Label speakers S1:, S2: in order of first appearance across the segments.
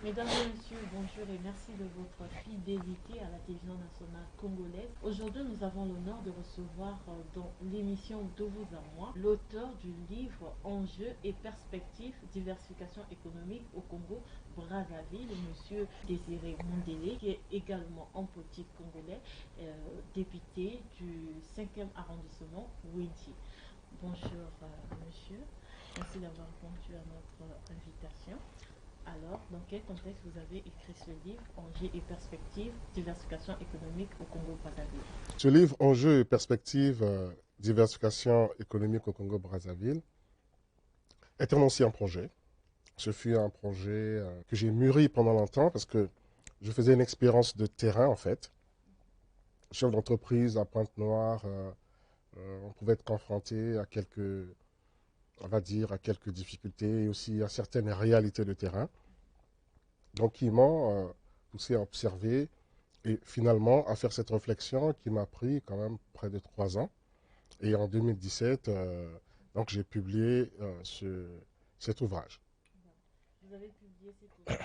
S1: Mesdames et messieurs, bonjour et merci de votre fidélité à la télévision nationale congolaise. Aujourd'hui, nous avons l'honneur de recevoir dans l'émission De vous à moi l'auteur du livre Enjeux et perspectives, diversification économique au Congo Brazzaville, monsieur Désiré Mondélé, qui est également homme politique congolais, député du 5e arrondissement Wendy. Bonjour monsieur, merci d'avoir répondu à notre invitation. Alors, dans quel contexte vous avez écrit ce livre, Enjeux et perspectives, diversification économique au Congo-Brazzaville?
S2: Ce livre, Enjeux et perspectives, diversification économique au Congo-Brazzaville, est un ancien projet. Ce fut un projet que j'ai mûri pendant longtemps parce que je faisais une expérience de terrain en fait. Chef d'entreprise à Pointe-Noire, on pouvait être confronté à quelques, on va dire, à quelques difficultés et aussi à certaines réalités de terrain. Donc, ils m'ont poussé à observer et finalement à faire cette réflexion qui m'a pris quand même près de 3 ans. Et en 2017, donc j'ai publié cet ouvrage.
S1: Vous avez publié cet ouvrage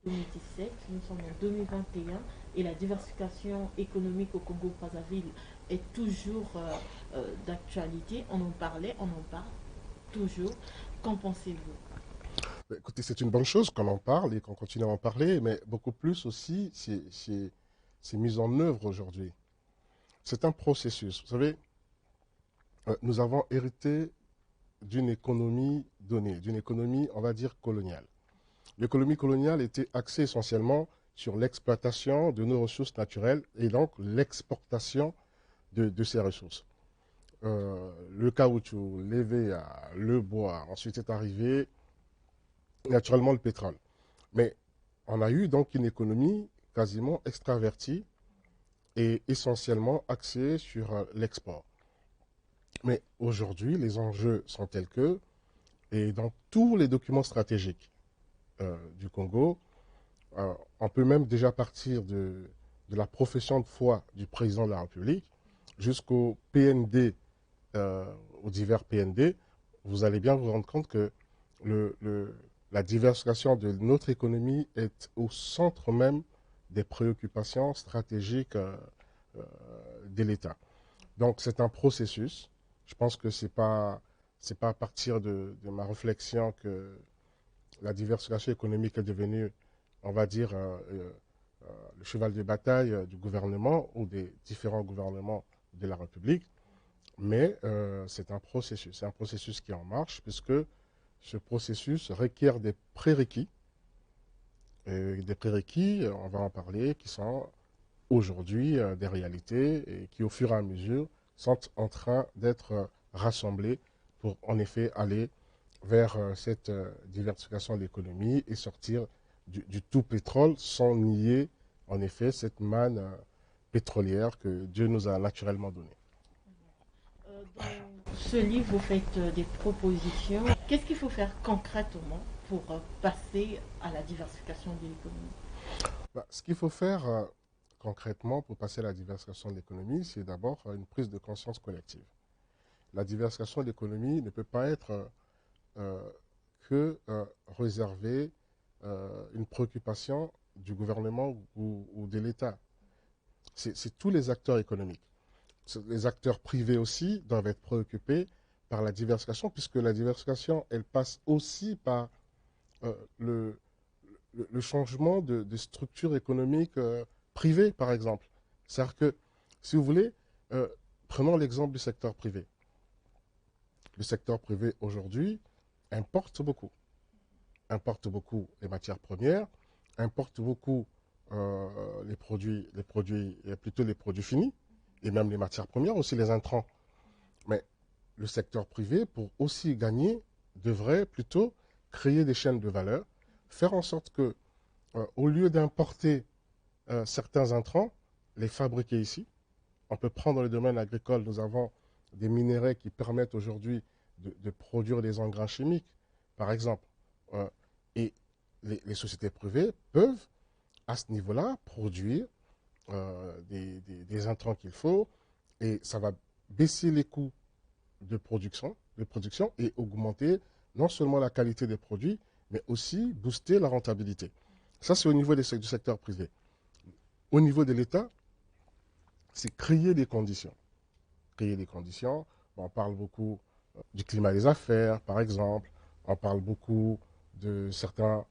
S1: en 2017, nous sommes en 2021 et la diversification économique au Congo-Brazzaville est toujours d'actualité. On en parlait, on en parle toujours. Qu'en pensez-vous?
S2: Écoutez, c'est une bonne chose qu'on en parle et qu'on continue à en parler, mais beaucoup plus aussi, c'est mis en œuvre aujourd'hui. C'est un processus. Vous savez, nous avons hérité d'une économie donnée, d'une économie, on va dire, coloniale. L'économie coloniale était axée essentiellement sur l'exploitation de nos ressources naturelles et donc l'exportation de ces ressources. Le caoutchouc, l'EVA, le bois, ensuite est arrivé naturellement le pétrole. Mais on a eu donc une économie quasiment extravertie et essentiellement axée sur l'export. Mais aujourd'hui, les enjeux sont tels que, et dans tous les documents stratégiques du Congo, on peut même déjà partir de la profession de foi du président de la République jusqu'au PND, aux divers PND, vous allez bien vous rendre compte que la diversification de notre économie est au centre même des préoccupations stratégiques de l'État. Donc c'est un processus. Je pense que c'est pas à partir de ma réflexion que la diversification économique est devenue, on va dire, le cheval de bataille du gouvernement ou des différents gouvernements de la République. Mais c'est un processus qui est en marche, puisque ce processus requiert des prérequis, on va en parler, qui sont aujourd'hui des réalités et qui, au fur et à mesure, sont en train d'être rassemblés pour, en effet, aller vers cette diversification de l'économie et sortir du tout pétrole sans nier, en effet, cette manne pétrolière que Dieu nous a naturellement donnée.
S1: Dans ce livre, vous faites des propositions. Qu'est-ce qu'il faut faire concrètement pour passer à la diversification de l'économie?
S2: Bah, ce qu'il faut faire concrètement pour passer à la diversification de l'économie, c'est d'abord une prise de conscience collective. La diversification de l'économie ne peut pas être euh, que réservée une préoccupation du gouvernement ou de l'État. C'est tous les acteurs économiques. Les acteurs privés aussi doivent être préoccupés par la diversification, puisque la diversification, elle passe aussi par euh, le, le changement de structure économique privée, par exemple. C'est-à-dire que, si vous voulez, euh, prenons l'exemple du secteur privé. Le secteur privé aujourd'hui importe beaucoup les matières premières, importe beaucoup plutôt les produits finis, et même les matières premières, aussi les intrants. Mais le secteur privé, pour aussi gagner, devrait plutôt créer des chaînes de valeur, faire en sorte que, au lieu d'importer certains intrants, les fabriquer ici. On peut prendre le domaine agricole, nous avons des minéraux qui permettent aujourd'hui de produire des engrais chimiques, par exemple. Euh, et les sociétés privées peuvent, à ce niveau-là, produire des intrants qu'il faut, et ça va baisser les coûts de production et augmenter non seulement la qualité des produits, mais aussi booster la rentabilité. Ça, c'est au niveau du secteur privé. Au niveau de l'État, c'est créer des conditions. Créer des conditions. On parle beaucoup du climat des affaires, par exemple. On parle beaucoup de certains,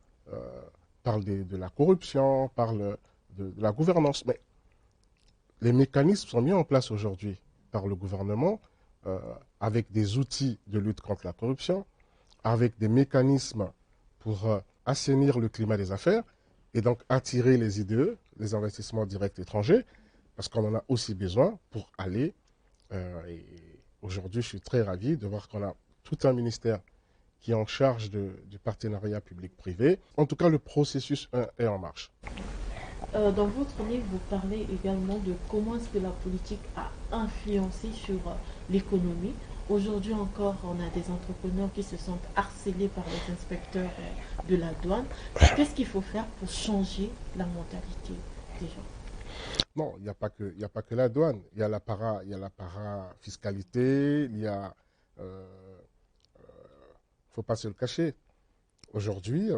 S2: parlent de la corruption, parlent de la gouvernance. Mais les mécanismes sont mis en place aujourd'hui par le gouvernement euh, avec des outils de lutte contre la corruption, avec des mécanismes pour assainir le climat des affaires et donc attirer les IDE, les investissements directs étrangers, parce qu'on en a aussi besoin pour aller. Et aujourd'hui, je suis très ravi de voir qu'on a tout un ministère qui est en charge du partenariat public-privé. En tout cas, le processus est en marche.
S1: Dans votre livre, vous parlez également de comment est-ce que la politique a influencé sur l'économie. Aujourd'hui encore, on a des entrepreneurs qui se sentent harcelés par les inspecteurs de la douane. Qu'est-ce qu'il faut faire pour changer la mentalité des gens?
S2: Non, il n'y a pas que, il y a pas que la douane. Il y a la fiscalité, il y a, faut pas se le cacher. Aujourd'hui,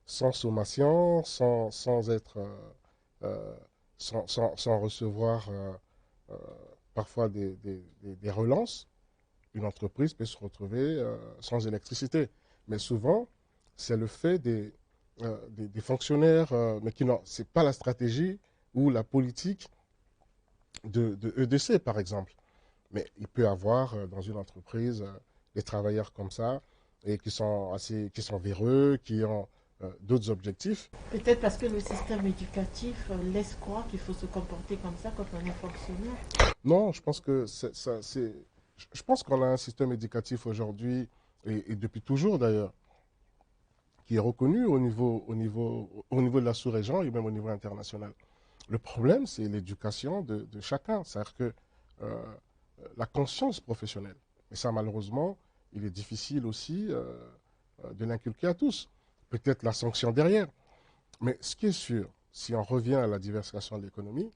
S2: sans sommation, sans être, sans recevoir euh, parfois des relances, une entreprise peut se retrouver sans électricité. Mais souvent, c'est le fait des fonctionnaires, mais qui n'ont, c'est pas la stratégie ou la politique de EDC, par exemple. Mais il peut y avoir dans une entreprise des travailleurs comme ça et qui sont véreux, qui ont d'autres objectifs.
S1: Peut-être parce que le système éducatif laisse croire qu'il faut se comporter comme ça quand on est fonctionnaire.
S2: Non, je pense que je pense qu'on a un système éducatif aujourd'hui et depuis toujours d'ailleurs qui est reconnu au niveau de la sous-région et même au niveau international. Le problème, c'est l'éducation de chacun, c'est-à-dire que euh, la conscience professionnelle. Et ça, malheureusement, il est difficile aussi de l'inculquer à tous. Peut-être la sanction derrière. Mais ce qui est sûr, si on revient à la diversification de l'économie,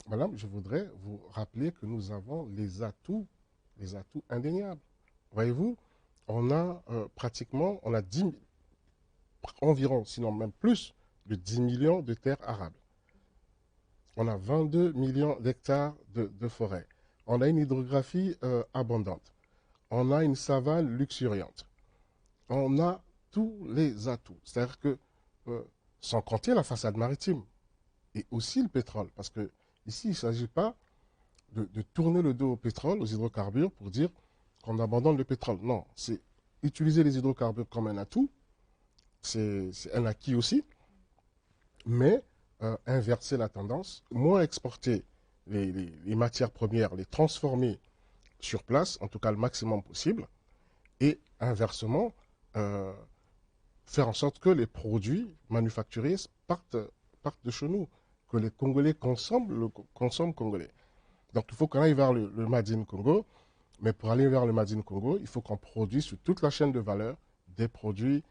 S2: madame, je voudrais vous rappeler que nous avons les atouts indéniables. Voyez-vous, on a pratiquement, on a 10, environ, sinon même plus, de 10 millions de terres arables. On a 22 millions d'hectares de forêt. On a une hydrographie abondante. On a une savane luxuriante. On a tous les atouts. C'est-à-dire que, sans compter la façade maritime et aussi le pétrole, parce que ici, il ne s'agit pas de tourner le dos au pétrole, aux hydrocarbures, pour dire qu'on abandonne le pétrole. Non, c'est utiliser les hydrocarbures comme un atout, c'est un acquis aussi, mais inverser la tendance, moins exporter les matières premières, les transformer sur place, en tout cas le maximum possible, et inversement, euh, faire en sorte que les produits manufacturés partent de chez nous, que les Congolais consomment congolais. Donc il faut qu'on aille vers le Made in Congo, mais pour aller vers le Made in Congo, il faut qu'on produise sur toute la chaîne de valeur des produits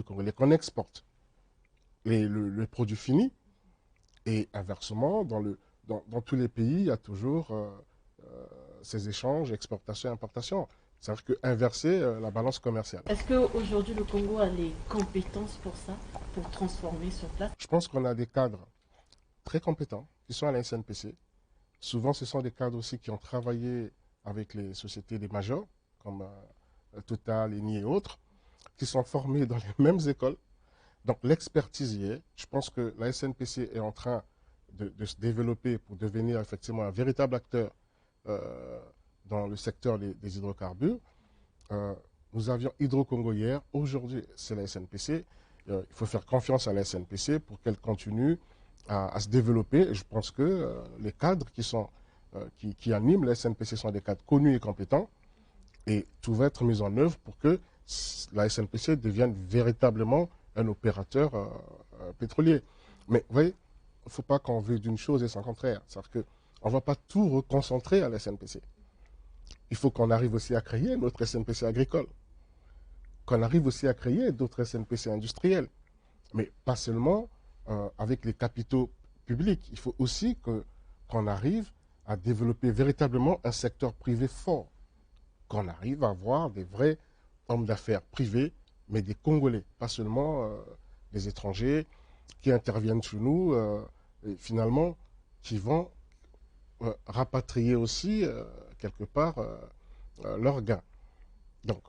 S2: congolais, qu'on exporte le produit fini, et inversement, dans tous les pays, il y a toujours ces échanges, exportation et importation. C'est-à-dire qu'inverser la balance commerciale.
S1: Est-ce qu'aujourd'hui le Congo a les compétences pour ça, pour transformer sur place?
S2: Je pense qu'on a des cadres très compétents qui sont à la SNPC. Souvent, ce sont des cadres aussi qui ont travaillé avec les sociétés des majors, comme Total, Eni et autres, qui sont formés dans les mêmes écoles. Donc l'expertise y est. Je pense que la SNPC est en train de se développer pour devenir effectivement un véritable acteur dans le secteur des hydrocarbures. Nous avions Hydro-Congo hier, aujourd'hui c'est la SNPC. Il faut faire confiance à la SNPC pour qu'elle continue à se développer. Et je pense que les cadres qui animent la SNPC sont des cadres connus et compétents. Et tout va être mis en œuvre pour que la SNPC devienne véritablement un opérateur pétrolier. Mais vous voyez, il ne faut pas qu'on veuille d'une chose et son contraire. C'est-à-dire qu'on ne va pas tout reconcentrer à la SNPC. Il faut qu'on arrive aussi à créer notre SNPC agricole, qu'on arrive aussi à créer d'autres SNPC industriels, mais pas seulement avec les capitaux publics. Il faut aussi qu'on arrive à développer véritablement un secteur privé fort, qu'on arrive à avoir des vrais hommes d'affaires privés, mais des Congolais, pas seulement des étrangers qui interviennent chez nous, et finalement, qui vont rapatrier aussi, quelque part, leurs gains. Donc,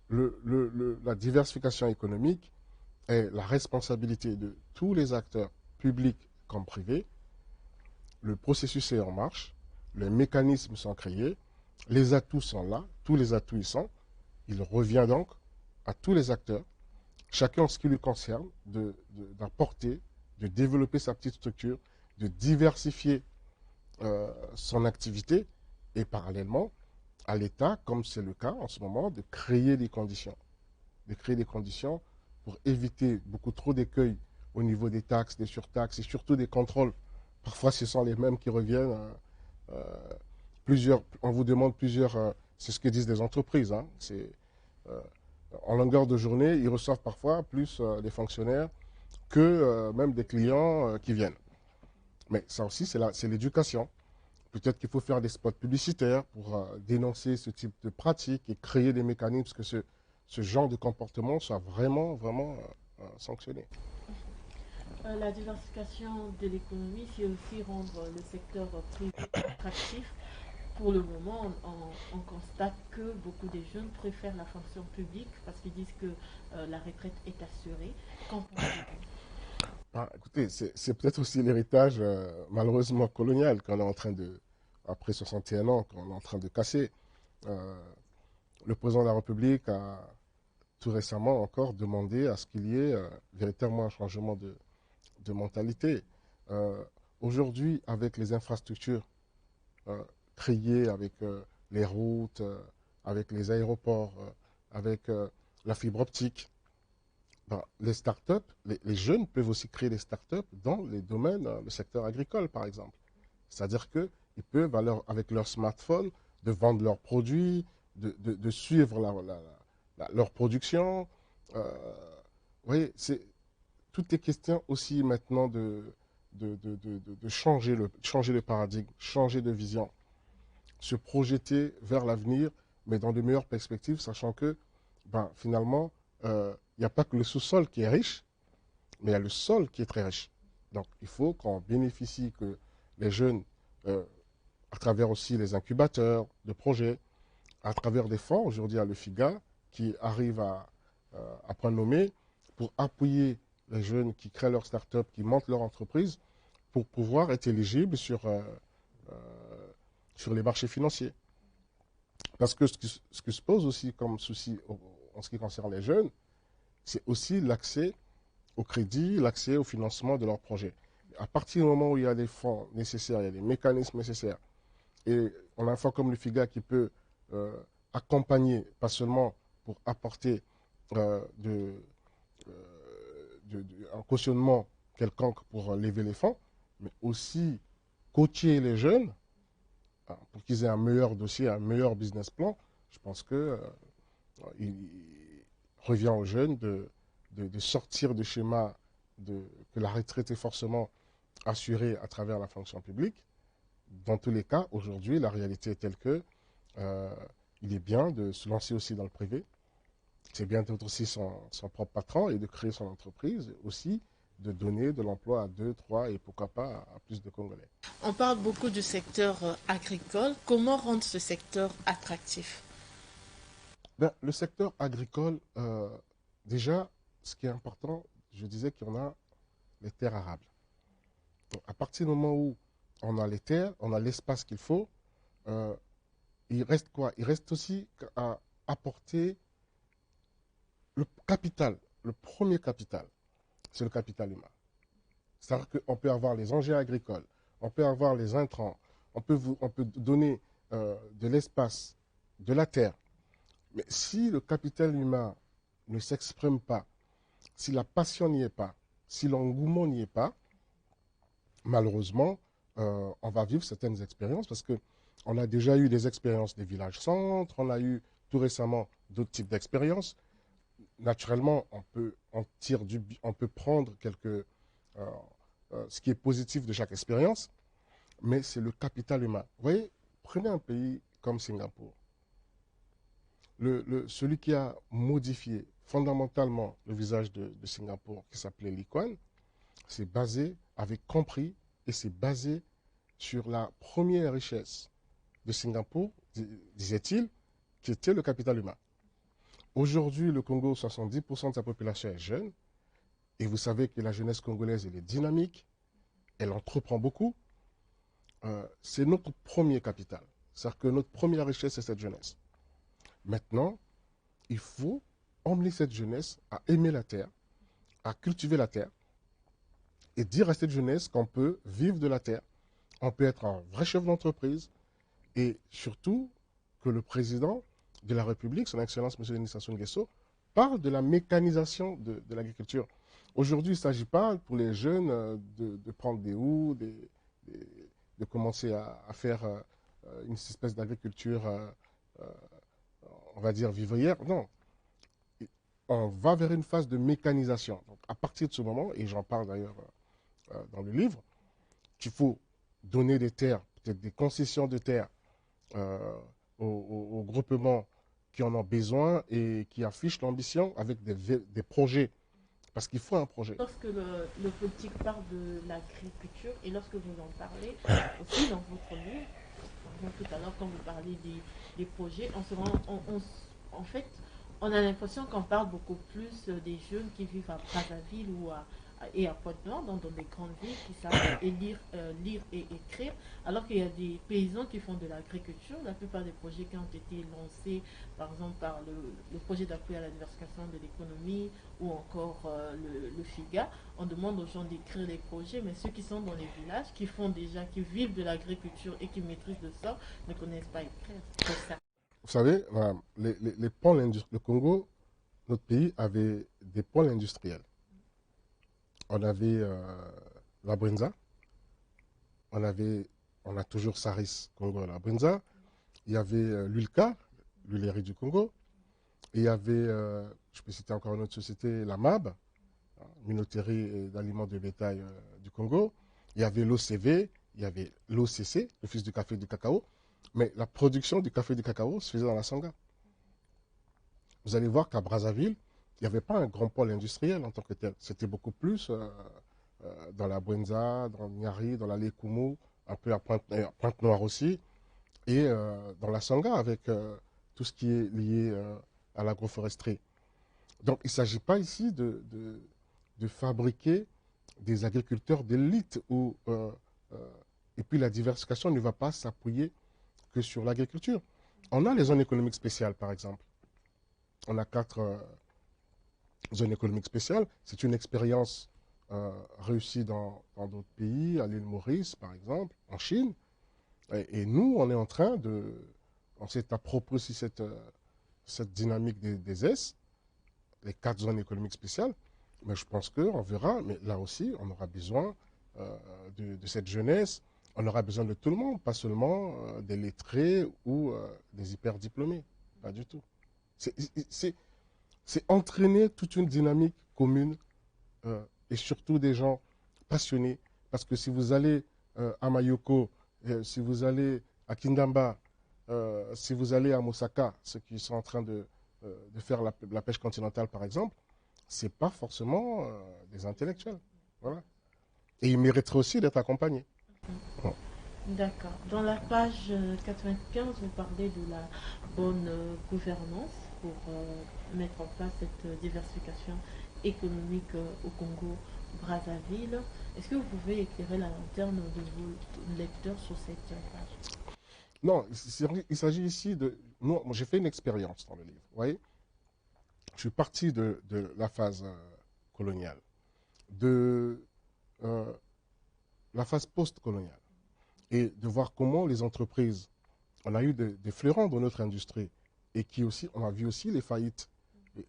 S2: la diversification économique est la responsabilité de tous les acteurs, publics comme privés. Le processus est en marche, les mécanismes sont créés, les atouts sont là, tous les atouts y sont. Il revient donc à tous les acteurs, chacun en ce qui lui concerne, d'apporter, de développer sa petite structure, de diversifier son activité et parallèlement à l'État, comme c'est le cas en ce moment, de créer des conditions. De créer des conditions pour éviter beaucoup trop d'écueils au niveau des taxes, des surtaxes et surtout des contrôles. Parfois, ce sont les mêmes qui reviennent. On vous demande plusieurs, c'est ce que disent les entreprises. Hein, euh, en longueur de journée, ils reçoivent parfois plus des fonctionnaires que même des clients qui viennent. Mais ça aussi, c'est l'éducation. Peut-être qu'il faut faire des spots publicitaires pour dénoncer ce type de pratique et créer des mécanismes pour que ce genre de comportement soit vraiment, vraiment sanctionné.
S1: La diversification de l'économie, c'est aussi rendre le secteur privé attractif. Pour le moment, on constate que beaucoup de jeunes préfèrent la fonction publique parce qu'ils disent que la retraite est assurée. Qu'en pensez-vous?
S2: Ah, écoutez, c'est peut-être aussi l'héritage malheureusement colonial qu'on est en train de, après 61 ans, qu'on est en train de casser. Euh, le président de la République a tout récemment encore demandé à ce qu'il y ait véritablement un changement de mentalité. Euh, Aujourd'hui, avec les infrastructures euh, créées, avec les routes, avec les aéroports, avec la fibre optique, ben, les startups, les jeunes peuvent aussi créer des startups dans les domaines, le secteur agricole par exemple. C'est-à-dire qu'ils peuvent, avec leur smartphone, de vendre leurs produits, de suivre leur production. Vous voyez, tout est question aussi maintenant de changer le paradigme, changer de vision, se projeter vers l'avenir, mais dans de meilleures perspectives, sachant que ben, finalement, il n'y a pas que le sous-sol qui est riche, mais il y a le sol qui est très riche. Donc, il faut qu'on bénéficie, que les jeunes, euh, à travers aussi les incubateurs de projets, à travers des fonds, aujourd'hui à l'EFIGA, qui arrivent à point nommé, pour appuyer les jeunes qui créent leur start-up, qui montent leur entreprise, pour pouvoir être éligibles sur les marchés financiers. Parce que ce qui se pose aussi comme souci en ce qui concerne les jeunes, c'est aussi l'accès au crédit, l'accès au financement de leurs projets. À partir du moment où il y a des fonds nécessaires, il y a des mécanismes nécessaires, et on a un fonds comme le FIGA qui peut euh, accompagner, pas seulement pour apporter de, un cautionnement quelconque pour lever les fonds, mais aussi coacher les jeunes pour qu'ils aient un meilleur dossier, un meilleur business plan. Je pense que il revient aux jeunes de sortir du schéma que la retraite est forcément assurée à travers la fonction publique. Dans tous les cas, aujourd'hui, la réalité est telle que euh, il est bien de se lancer aussi dans le privé. C'est bien d'être aussi son propre patron et de créer son entreprise, aussi de donner de l'emploi à deux, trois et pourquoi pas à plus de Congolais.
S1: On parle beaucoup du secteur agricole. Comment rendre ce secteur attractif?
S2: Ben, le secteur agricole, déjà, ce qui est important, je disais qu'il y en a les terres arables. Donc, à partir du moment où on a les terres, on a l'espace qu'il faut, euh, il reste quoi? Il reste aussi à apporter le capital. Le premier capital, c'est le capital humain. C'est-à-dire qu'on peut avoir les engins agricoles, on peut avoir les intrants, on peut donner de l'espace, de la terre. Mais si le capital humain ne s'exprime pas, si la passion n'y est pas, si l'engouement n'y est pas, malheureusement, on va vivre certaines expériences parce qu'on a déjà eu des expériences des villages-centres, on a eu tout récemment d'autres types d'expériences. Naturellement, on peut prendre ce qui est positif de chaque expérience, mais c'est le capital humain. Vous voyez, prenez un pays comme Singapour. Celui qui a modifié fondamentalement le visage de Singapour, qui s'appelait Lee Kuan, c'est basé, avait compris, et c'est basé sur la première richesse de Singapour, disait-il, qui était le capital humain. Aujourd'hui, le Congo, 70% de sa population est jeune, et vous savez que la jeunesse congolaise, elle est dynamique, elle entreprend beaucoup. C'est notre premier capital. C'est-à-dire que notre première richesse, c'est cette jeunesse. Maintenant, il faut emmener cette jeunesse à aimer la terre, à cultiver la terre, et dire à cette jeunesse qu'on peut vivre de la terre, on peut être un vrai chef d'entreprise, et surtout que le président de la République, son Excellence M. Denis Sassou Nguesso, parle de la mécanisation de l'agriculture. Aujourd'hui, il ne s'agit pas pour les jeunes de prendre des houes, de commencer à faire une espèce d'agriculture, on va dire, vivrière. Non, on va vers une phase de mécanisation. Donc, à partir de ce moment, et j'en parle d'ailleurs dans le livre, qu'il faut donner des terres, peut-être des concessions de terres aux groupements qui en ont besoin et qui affichent l'ambition avec des projets. Parce qu'il faut un projet.
S1: Lorsque le politique parle de l'agriculture et lorsque vous en parlez aussi dans votre livre, par exemple tout à l'heure quand vous parlez des projets, en fait, on a l'impression qu'on parle beaucoup plus des jeunes qui vivent à Brazzaville et à Pointe-Noire, dans des grandes villes qui savent lire et écrire, alors qu'il y a des paysans qui font de l'agriculture. La plupart des projets qui ont été lancés, par exemple par le projet d'appui à la diversification de l'économie ou encore le FIGA, on demande aux gens d'écrire les projets, mais ceux qui sont dans les villages, qui vivent de l'agriculture et qui maîtrisent de ça, ne connaissent pas écrire. C'est ça.
S2: Vous savez, les pôles le Congo, notre pays avait des pôles industriels. On avait la Brinza, on a toujours Saris Congo la Brinza, il y avait l'ULCA, l'huilerie du Congo, et il y avait, je peux citer encore une autre société, la MAB, minoterie d'aliments de bétail du Congo, il y avait l'OCV, il y avait l'OCC, l'Office du café et du cacao, mais la production du café et du cacao se faisait dans la Sangha. Vous allez voir qu'à Brazzaville, il n'y avait pas un grand pôle industriel en tant que tel. C'était beaucoup plus dans la Bwenza, dans Niari, dans la Lekumu, un peu à Pointe-Noire aussi, et dans la Sangha avec tout ce qui est lié à l'agroforesterie. Donc il ne s'agit pas ici de fabriquer des agriculteurs d'élite et puis la diversification ne va pas s'appuyer que sur l'agriculture. On a les zones économiques spéciales, par exemple. On a 4 zones économiques spéciales. C'est une expérience réussie dans d'autres pays, à l'île Maurice, par exemple, en Chine. Et nous, on est en train on s'est approprié aussi cette dynamique des S, les 4 zones économiques spéciales. Mais je pense qu'on verra, mais là aussi, on aura besoin de cette jeunesse. On aura besoin de tout le monde, pas seulement des lettrés ou des hyper-diplômés. Pas du tout. C'est entraîner toute une dynamique commune et surtout des gens passionnés. Parce que si vous allez à Mayoko, si vous allez à Kindamba, si vous allez à Mosaka, ceux qui sont en train de faire la pêche continentale par exemple, ce n'est pas forcément des intellectuels. Voilà. Et ils mériteraient aussi d'être accompagnés. Bon.
S1: D'accord. Dans la page 95, vous parlez de la bonne gouvernance pour mettre en place cette diversification économique au Congo-Brazzaville. Est-ce que vous pouvez éclairer la lanterne de vos lecteurs sur cette page?
S2: Non, il s'agit ici de... Moi, j'ai fait une expérience dans le livre. Vous voyez, je suis parti de la phase coloniale, de la phase post-coloniale, et de voir comment les entreprises, on a eu des fleurons dans notre industrie, et on a vu aussi les faillites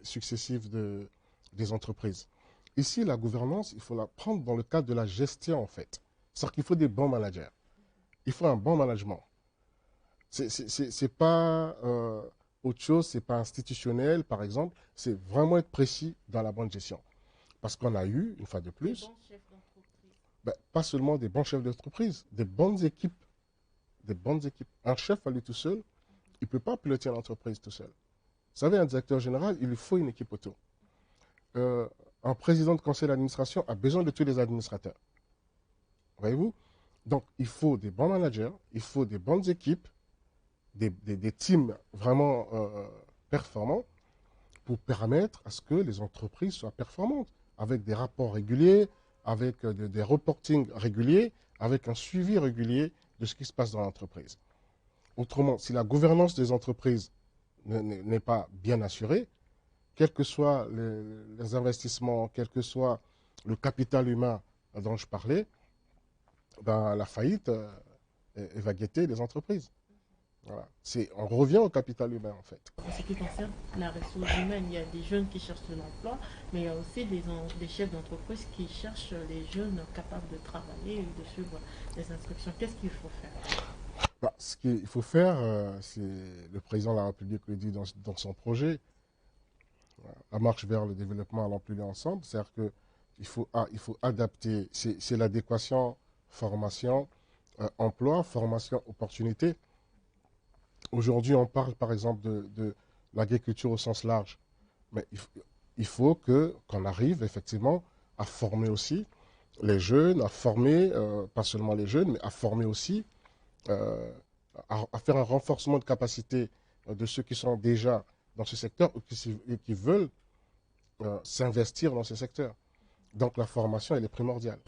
S2: successives des entreprises. Ici, la gouvernance, il faut la prendre dans le cadre de la gestion, en fait. C'est-à-dire qu'il faut des bons managers. Il faut un bon management. C'est pas autre chose, c'est pas institutionnel, par exemple. C'est vraiment être précis dans la bonne gestion. Parce qu'on a eu, une fois de plus,
S1: des bons chefs d'entreprise.
S2: Pas seulement des bons chefs d'entreprise, des bonnes équipes. Des bonnes équipes. Un chef à lui tout seul, il ne peut pas piloter l'entreprise tout seul. Vous savez, un directeur général, il lui faut une équipe autour. un président de conseil d'administration a besoin de tous les administrateurs. Voyez-vous? Donc, il faut des bons managers, il faut des bonnes équipes, des teams vraiment performants pour permettre à ce que les entreprises soient performantes, avec des rapports réguliers, avec des reportings réguliers, avec un suivi régulier de ce qui se passe dans l'entreprise. Autrement, si la gouvernance des entreprises n'est pas bien assurée, quels que soient les investissements, quel que soit le capital humain dont je parlais, ben, la faillite elle va guetter les entreprises. Voilà. On revient au capital humain, en fait.
S1: En ce qui concerne la ressource humaine, il y a des jeunes qui cherchent de l'emploi, mais il y a aussi des chefs d'entreprise qui cherchent les jeunes capables de travailler et de suivre les instructions. Qu'est-ce qu'il faut faire?
S2: Bah, ce qu'il faut faire, c'est le président de la République le dit dans son projet, la marche vers le développement à l'emploi ensemble, c'est-à-dire qu'il faut adapter, c'est l'adéquation, formation, emploi, formation, opportunité. Aujourd'hui, on parle par exemple de l'agriculture au sens large, mais il faut qu'on arrive effectivement à former aussi les jeunes, à former, pas seulement les jeunes, mais à former aussi, euh, à faire un renforcement de capacité de ceux qui sont déjà dans ce secteur et qui veulent s'investir dans ce secteur. Donc la formation, elle est primordiale.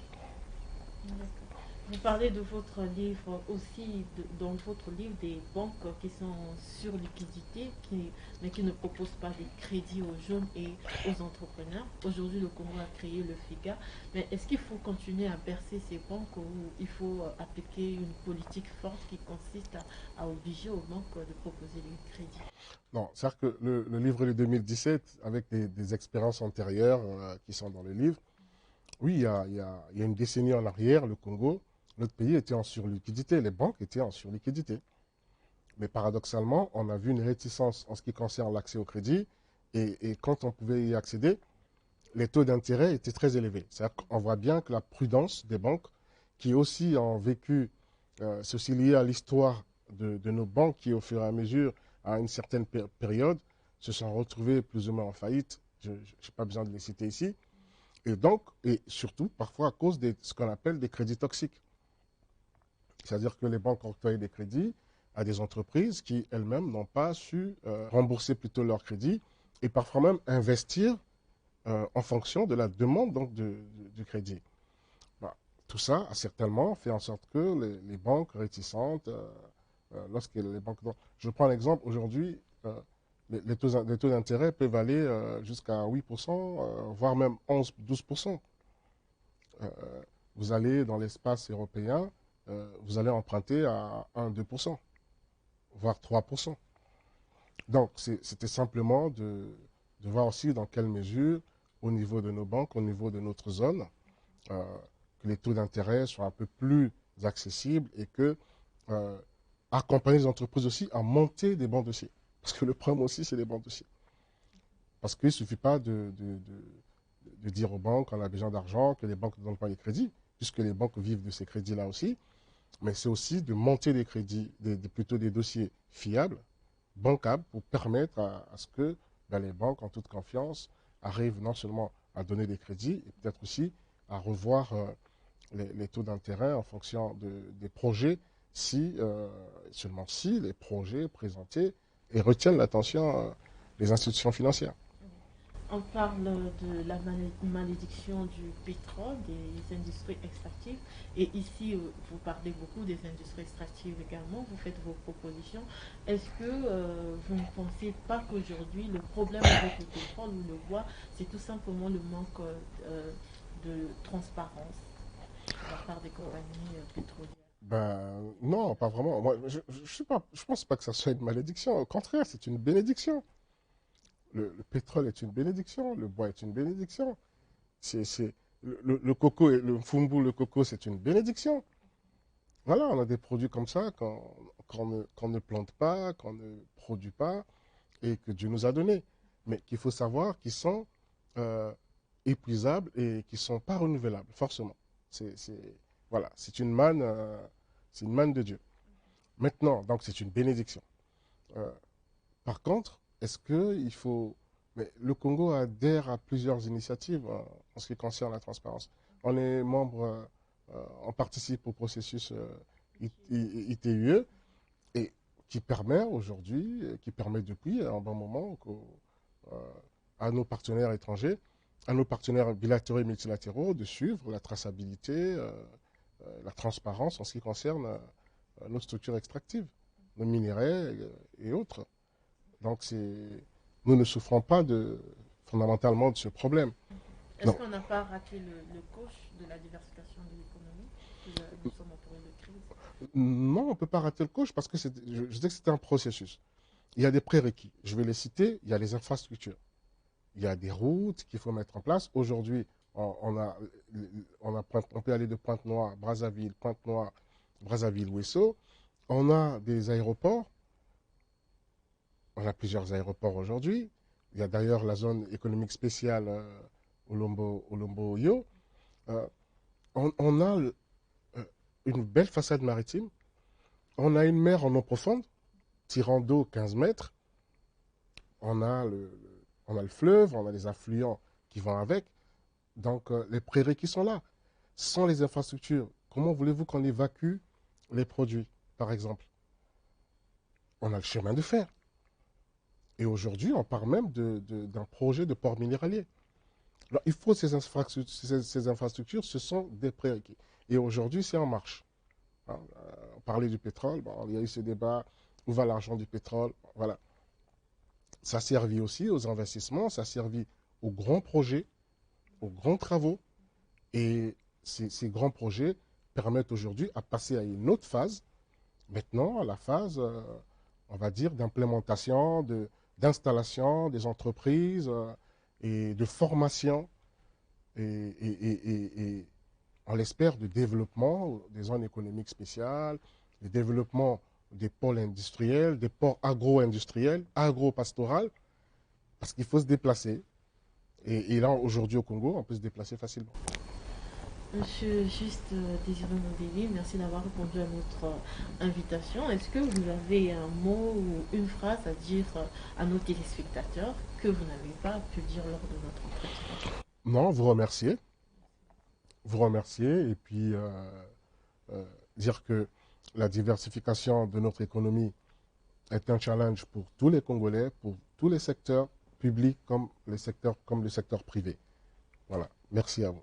S1: Vous parlez de votre livre aussi, dans votre livre, des banques qui sont sur liquidité, mais qui ne proposent pas des crédits aux jeunes et aux entrepreneurs. Aujourd'hui, le Congo a créé le FIGA, mais est-ce qu'il faut continuer à bercer ces banques ou il faut appliquer une politique forte qui consiste à obliger aux banques de proposer des crédits?
S2: Non, c'est-à-dire que le livre de 2017, avec des expériences antérieures qui sont dans le livre, oui, il y a une décennie en arrière, le Congo, notre pays était en surliquidité, les banques étaient en surliquidité. Mais paradoxalement, on a vu une réticence en ce qui concerne l'accès au crédit, et quand on pouvait y accéder, les taux d'intérêt étaient très élevés. C'est-à-dire qu'on voit bien que la prudence des banques, qui aussi ont vécu, c'est aussi lié à l'histoire de nos banques qui, au fur et à mesure, à une certaine période, se sont retrouvées plus ou moins en faillite. Je n'ai pas besoin de les citer ici. Et donc, et surtout, parfois à cause de ce qu'on appelle des crédits toxiques. C'est-à-dire que les banques ont octroyé des crédits à des entreprises qui elles-mêmes n'ont pas su rembourser plutôt leurs crédits et parfois même investir en fonction de la demande donc, du crédit. Bah, tout ça a certainement fait en sorte que les banques réticentes, lorsque les banques... Je prends l'exemple, aujourd'hui, les taux d'intérêt peuvent aller jusqu'à 8%, voire même 11-12%. Euh, vous allez dans l'espace européen, vous allez emprunter à 1-2%, voire 3%. Donc, c'était simplement de voir aussi dans quelle mesure, au niveau de nos banques, au niveau de notre zone, euh, que les taux d'intérêt soient un peu plus accessibles et que accompagner les entreprises aussi à monter des bons dossiers. Parce que le problème aussi, c'est les bons dossiers. Parce qu'il ne suffit pas de dire aux banques qu'on a besoin d'argent, que les banques ne donnent pas les crédits, puisque les banques vivent de ces crédits-là aussi. Mais c'est aussi de monter des crédits, plutôt des dossiers fiables, bancables, pour permettre à ce que ben, les banques, en toute confiance, arrivent non seulement à donner des crédits, et peut-être aussi à revoir les taux d'intérêt en fonction des projets, si, seulement si les projets présentés et retiennent l'attention des institutions financières.
S1: On parle de la malédiction du pétrole, des industries extractives. Et ici, vous parlez beaucoup des industries extractives également. Vous faites vos propositions. Est-ce que vous ne pensez pas qu'aujourd'hui, le problème avec le pétrole ou le bois, c'est tout simplement le manque de transparence de la part des compagnies pétrolières?
S2: Ben non, pas vraiment. Moi, je pense pas que ça soit une malédiction. Au contraire, c'est une bénédiction. Le pétrole est une bénédiction, le bois est une bénédiction. Le coco, le fumbu, le coco, c'est une bénédiction. Voilà, on a des produits comme ça qu'on ne plante pas, qu'on ne produit pas et que Dieu nous a donnés. Mais qu'il faut savoir qu'ils sont euh, épuisables et qui ne sont pas renouvelables, forcément. Voilà, c'est une manne de Dieu. Maintenant, donc c'est une bénédiction. Euh, Par contre, est-ce qu'il faut Mais le Congo adhère à plusieurs initiatives en ce qui concerne la transparence. On est membre, on participe au processus ITUE et qui permet aujourd'hui, qui permet depuis un bon moment à nos partenaires étrangers, à nos partenaires bilatéraux et multilatéraux de suivre la traçabilité, la transparence en ce qui concerne nos structures extractives, nos minerais et autres. Donc nous ne souffrons pas fondamentalement de ce problème.
S1: Est-ce qu'on n'a pas raté le coche de la diversification de l'économie? Nous sommes en période de crise.
S2: Non, on ne peut pas rater le coche parce que je dis que c'est un processus. Il y a des prérequis. Je vais les citer. Il y a les infrastructures. Il y a des routes qu'il faut mettre en place. Aujourd'hui, on peut aller de Pointe-Noire, Brazzaville, Pointe-Noire, Brazzaville-Ouesso. On a des aéroports. On a plusieurs aéroports aujourd'hui. Il y a d'ailleurs la zone économique spéciale Olombo-Oyo. On a une belle façade maritime. On a une mer en eau profonde, tirant d'eau 15 mètres. On a le fleuve, on a les affluents qui vont avec. Donc, les prérequis sont là. Sans les infrastructures, comment voulez-vous qu'on évacue les produits, par exemple? On a le chemin de fer. Et aujourd'hui, on parle même d'un projet de port minéralier. Alors, il faut ces infrastructures, ce sont des prérequis. Et aujourd'hui, c'est en marche. On parlait du pétrole, il y a eu ce débat, où va l'argent du pétrole? Voilà. Ça a servi aussi aux investissements, ça a servi aux grands projets, aux grands travaux. Et ces grands projets permettent aujourd'hui à passer à une autre phase, maintenant à la phase, on va dire, d'implémentation, d'installation des entreprises et de formation et on l'espère, de développement des zones économiques spéciales, de développement des pôles industriels, des ports agro-industriels, agro-pastoraux, parce qu'il faut se déplacer. Et là, aujourd'hui au Congo, on peut se déplacer facilement.
S1: Monsieur Juste Désiré Mondéli, merci d'avoir répondu à notre invitation. Est-ce que vous avez un mot ou une phrase à dire à nos téléspectateurs que vous n'avez pas pu dire lors de notre entretien?
S2: Non, vous remercier. Vous remercier et puis dire que la diversification de notre économie est un challenge pour tous les Congolais, pour tous les secteurs publics comme le secteur privé. Voilà, merci à vous.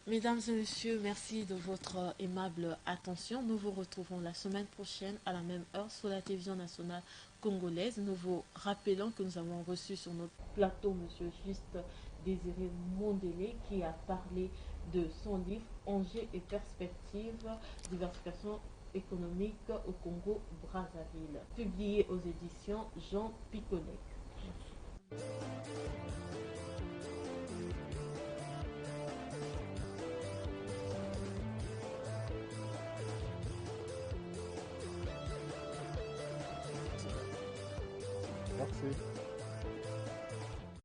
S1: Mesdames et messieurs, merci de votre aimable attention. Nous vous retrouvons la semaine prochaine à la même heure sur la télévision nationale congolaise. Nous vous rappelons que nous avons reçu sur notre plateau M. Juste Désiré Mondélé qui a parlé de son livre Enjeux et perspectives, diversification économique au Congo-Brazzaville, publié aux éditions Jean Piconnet.
S2: Merci.